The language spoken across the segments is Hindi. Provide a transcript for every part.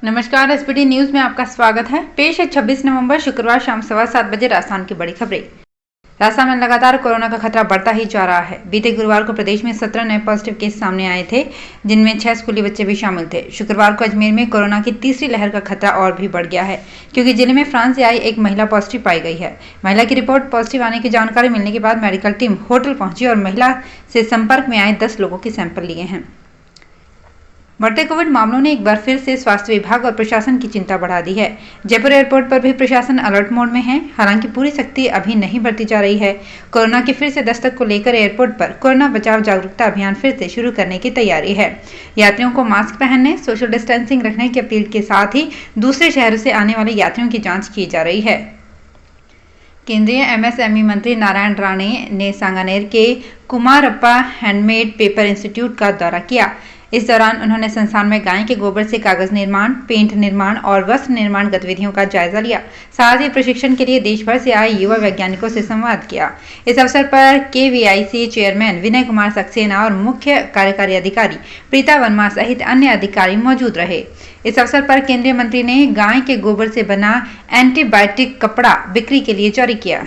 नमस्कार, एसपीटी न्यूज में आपका स्वागत है। पेश है 26 नवंबर शुक्रवार शाम 7:15 बजे राजस्थान की बड़ी खबरें। राजस्थान में लगातार कोरोना का खतरा बढ़ता ही जा रहा है। बीते गुरुवार को प्रदेश में 17 नए पॉजिटिव केस सामने आए थे, जिनमें 6 स्कूली बच्चे भी शामिल थे। शुक्रवार को अजमेर में कोरोना की तीसरी लहर का खतरा और भी बढ़ गया है, क्योंकि जिले में फ्रांस से आई एक महिला पॉजिटिव पाई गई है। महिला की रिपोर्ट पॉजिटिव आने की जानकारी मिलने के बाद मेडिकल टीम होटल पहुंची और महिला से संपर्क में आए 10 लोगों के सैंपल लिए हैं। बढ़ते कोविड मामलों ने एक बार फिर से स्वास्थ्य विभाग और प्रशासन की चिंता बढ़ा दी है। जयपुर एयरपोर्ट पर भी प्रशासन अलर्ट मोड में है। हालांकि पूरी सख्ती अभी नहीं बरती जा रही है। कोरोना की फिर से दस्तक को लेकर एयरपोर्ट पर कोरोना बचाव जागरूकता अभियान फिर से शुरू करने की तैयारी है। यात्रियों को मास्क पहनने, सोशल डिस्टेंसिंग रखने की अपील के साथ ही दूसरे शहरों से आने वाले यात्रियों की जाँच की जा रही है। केंद्रीय एमएसएमई मंत्री नारायण राणे ने सांगानेर के कुमारप्पा हैंडमेड पेपर इंस्टीट्यूट का दौरा किया। इस दौरान उन्होंने संस्थान में गाय के गोबर से कागज निर्माण, पेंट निर्माण और वस्त्र निर्माण गतिविधियों का जायजा लिया। साथ ही प्रशिक्षण के लिए देश भर से आए युवा वैज्ञानिकों से संवाद किया। इस अवसर पर केवीआईसी चेयरमैन विनय कुमार सक्सेना और मुख्य कार्यकारी अधिकारी प्रीता वर्मा सहित अन्य अधिकारी मौजूद रहे। इस अवसर पर केंद्रीय मंत्री ने गाय के गोबर से बना एंटीबायोटिक कपड़ा बिक्री के लिए जारी किया।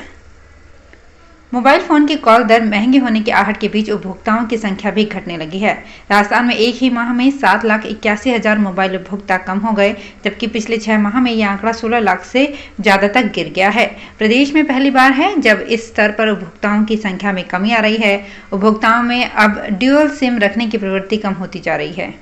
मोबाइल फोन की कॉल दर महंगी होने की आहट के बीच उपभोक्ताओं की संख्या भी घटने लगी है। राजस्थान में एक ही माह में 7,81,000 मोबाइल उपभोक्ता कम हो गए, जबकि पिछले 6 माह में यह आंकड़ा 16 लाख से ज्यादा तक गिर गया है। प्रदेश में पहली बार है जब इस स्तर पर उपभोक्ताओं की संख्या में कमी आ रही है। उपभोक्ताओं में अब ड्यूअल सिम रखने की प्रवृत्ति कम होती जा रही है।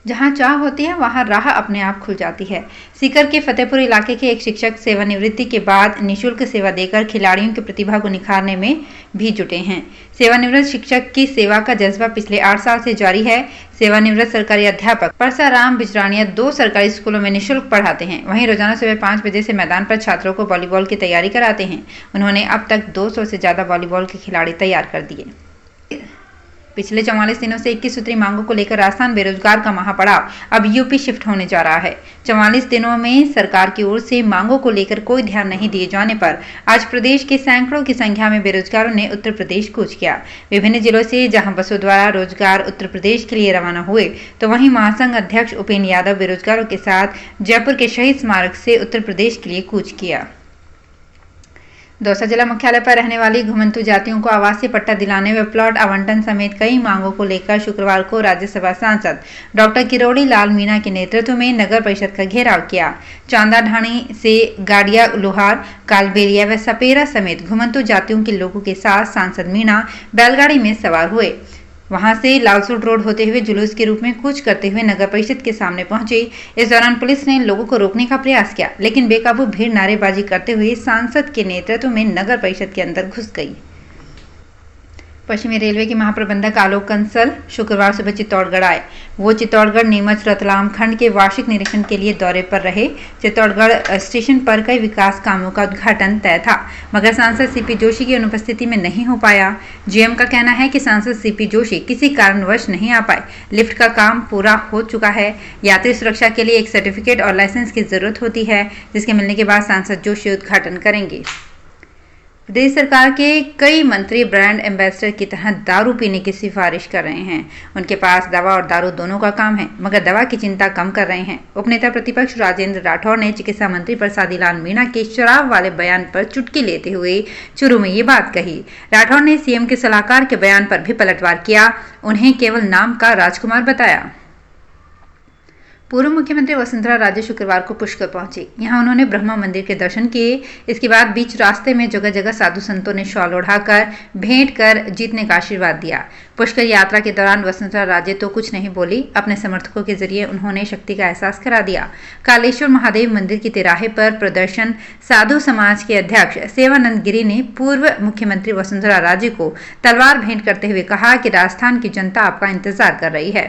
जहां चाह होती है वहां राह अपने आप खुल जाती है। सीकर के फतेहपुर इलाके के एक शिक्षक सेवानिवृत्ति के बाद निःशुल्क सेवा देकर खिलाड़ियों की प्रतिभा को निखारने में भी जुटे हैं। सेवानिवृत्त शिक्षक की सेवा का जज्बा पिछले 8 साल से जारी है। सेवानिवृत्त सरकारी अध्यापक परसाराम बिजरानिया 2 सरकारी स्कूलों में निःशुल्क पढ़ाते हैं। वहीं रोजाना सुबह 5 बजे से मैदान पर छात्रों को वॉलीबॉल की तैयारी कराते हैं। उन्होंने अब तक 200 से ज्यादा वॉलीबॉल के खिलाड़ी तैयार कर दिए। पिछले 44 दिनों से 21 सूत्री मांगों को लेकर राजस्थान बेरोजगार का महापड़ाव अब यूपी शिफ्ट होने जा रहा है। 44 दिनों में सरकार की ओर से मांगों को लेकर कोई ध्यान नहीं दिए जाने पर आज प्रदेश के सैकड़ों की संख्या में बेरोजगारों ने उत्तर प्रदेश कूच किया। विभिन्न जिलों से जहां बसों द्वारा रोजगार उत्तर प्रदेश के लिए रवाना हुए, तो वहीं महासंघ अध्यक्ष उपेंद्र यादव बेरोजगारों के साथ जयपुर के शहीद स्मारक से उत्तर प्रदेश के लिए कूच किया। दौसा जिला मुख्यालय पर रहने वाली घुमंतु जातियों को आवासीय पट्टा दिलाने व प्लॉट आवंटन समेत कई मांगों को लेकर शुक्रवार को राज्यसभा सांसद डॉक्टर किरोड़ी लाल मीणा के नेतृत्व में नगर परिषद का घेराव किया। चांदा ढाणी से गाड़िया लोहार, कालबेलिया व सपेरा समेत घुमंतु जातियों के लोगों के साथ सांसद मीणा बैलगाड़ी में सवार हुए। वहां से लालसूट रोड होते हुए जुलूस के रूप में कूच करते हुए नगर परिषद के सामने पहुंचे। इस दौरान पुलिस ने लोगों को रोकने का प्रयास किया, लेकिन बेकाबू भीड़ नारेबाजी करते हुए सांसद के नेतृत्व में नगर परिषद के अंदर घुस गई। पश्चिमी रेलवे के महाप्रबंधक आलोक कंसल शुक्रवार सुबह चित्तौड़गढ़ आए। वो चित्तौड़गढ़ नीमच रतलाम खंड के वार्षिक निरीक्षण के लिए दौरे पर रहे। चित्तौड़गढ़ स्टेशन पर कई विकास कामों का उद्घाटन तय था, मगर सांसद सीपी जोशी की अनुपस्थिति में नहीं हो पाया। जीएम का कहना है कि सांसद सीपी जोशी किसी कारणवश नहीं आ पाए। लिफ्ट का काम पूरा हो चुका है। यात्री सुरक्षा के लिए एक सर्टिफिकेट और लाइसेंस की जरूरत होती है, जिसके मिलने के बाद सांसद जोशी उद्घाटन करेंगे। प्रदेश सरकार के कई मंत्री ब्रांड एम्बेसडर की तरह दारू पीने की सिफारिश कर रहे हैं। उनके पास दवा और दारू दोनों का काम है, मगर दवा की चिंता कम कर रहे हैं। उपनेता प्रतिपक्ष राजेंद्र राठौर ने चिकित्सा मंत्री प्रसादी लाल मीणा के शराब वाले बयान पर चुटकी लेते हुए शुरू में ये बात कही। राठौर ने सीएम के सलाहकार के बयान पर भी पलटवार किया, उन्हें केवल नाम का राजकुमार बताया। पूर्व मुख्यमंत्री वसुंधरा राजे शुक्रवार को पुष्कर पहुंची। यहां उन्होंने ब्रह्मा मंदिर के दर्शन किए। इसके बाद बीच रास्ते में जगह जगह साधु संतों ने शॉल ओढ़ाकर भेंट कर जीतने का आशीर्वाद दिया। पुष्कर यात्रा के दौरान वसुंधरा राजे तो कुछ नहीं बोली, अपने समर्थकों के जरिए उन्होंने शक्ति का एहसास करा दिया। कालेश्वर महादेव मंदिर की तिराहे पर प्रदर्शन साधु समाज के अध्यक्ष सेवानंद गिरी ने पूर्व मुख्यमंत्री वसुंधरा राजे को तलवार भेंट करते हुए कहा कि राजस्थान की जनता आपका इंतजार कर रही है।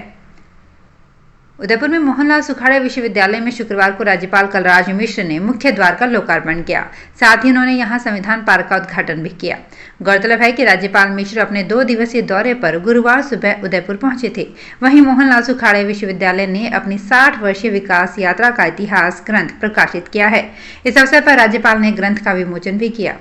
उदयपुर में मोहनलाल सुखाड़े विश्वविद्यालय में शुक्रवार को राज्यपाल कलराज मिश्र ने मुख्य द्वार का लोकार्पण किया। साथ ही उन्होंने यहां संविधान पार्क का उद्घाटन भी किया। गौरतलब है कि राज्यपाल मिश्र अपने 2 दिवसीय दौरे पर गुरुवार सुबह उदयपुर पहुंचे थे। वहीं मोहनलाल सुखाड़े विश्वविद्यालय ने अपनी 60 वर्षीय विकास यात्रा का इतिहास ग्रंथ प्रकाशित किया है। इस अवसर पर राज्यपाल ने ग्रंथ का विमोचन भी किया।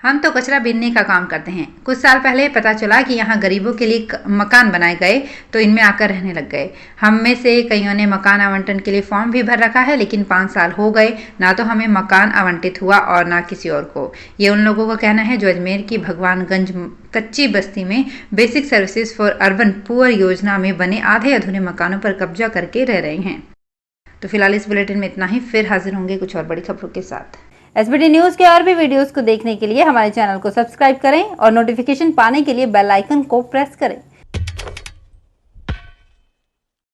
हम तो कचरा बीनने का काम करते हैं। कुछ साल पहले पता चला कि यहाँ गरीबों के लिए मकान बनाए गए तो इनमें आकर रहने लग गए। हम में से कईयों ने मकान आवंटन के लिए फॉर्म भी भर रखा है, लेकिन 5 साल हो गए, ना तो हमें मकान आवंटित हुआ और ना किसी और को। ये उन लोगों का कहना है जो अजमेर की भगवानगंज कच्ची बस्ती में basic services for urban poor योजना में बने आधे अधूरे मकानों पर कब्जा करके रह रहे हैं। तो फिलहाल इस बुलेटिन में इतना ही। फिर हाजिर होंगे कुछ और बड़ी खबरों के साथ। एसबीटी न्यूज के और भी वीडियोस को देखने के लिए हमारे चैनल को सब्सक्राइब करें और नोटिफिकेशन पाने के लिए बेल आइकन को प्रेस करें।